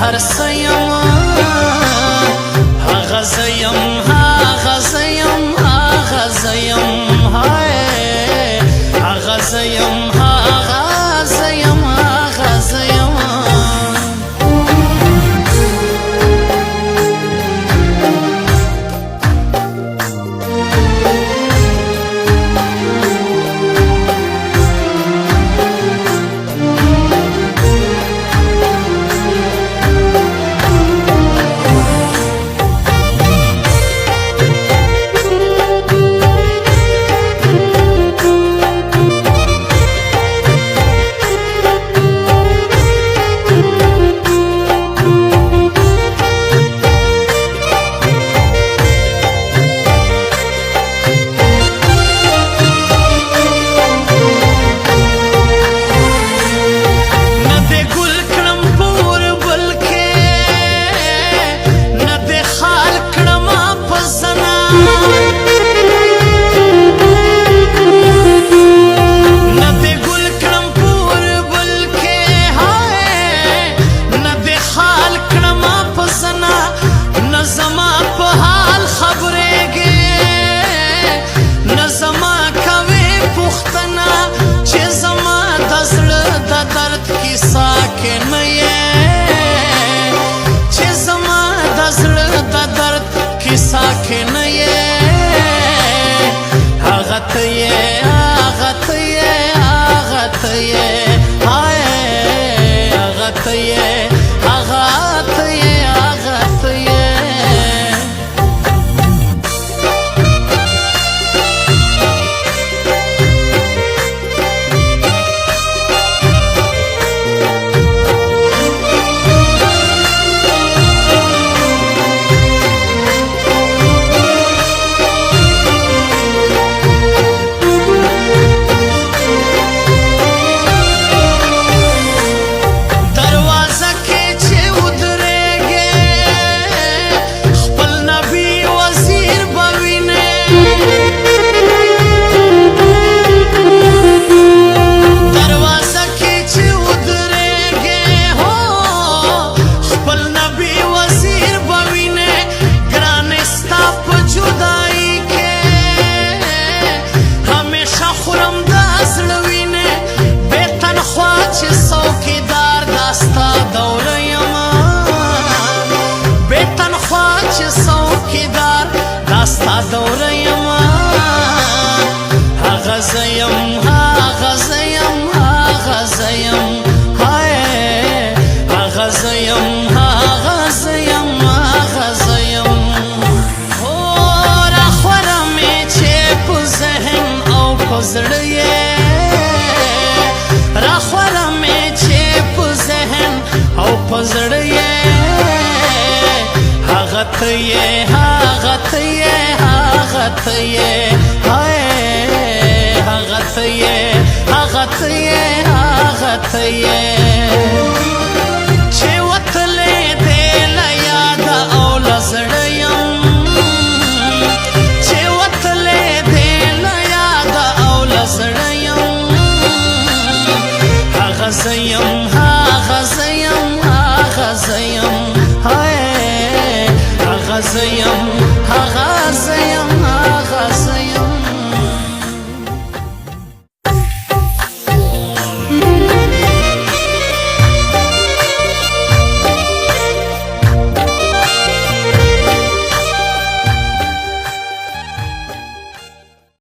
هر څه یم هغه زه یم هغه زه یم هغه زه یم هغه زه یم هغه زه یم هغه زه یم ساکن یې هغه ته یې هغه ته یې هغه ته یې هغه ته یې هغه ته یې هغه ته یې ستا دوره یم هغه زه یم هغه زه یم هغه زه یم هغه زه یم هغه زه یم هغه زه یم راخوره مې چې په ذهن او په زړه یې راخوره مې چې په ذهن او په زړه یې هغه ته یې هغه ته یې هغه ته یې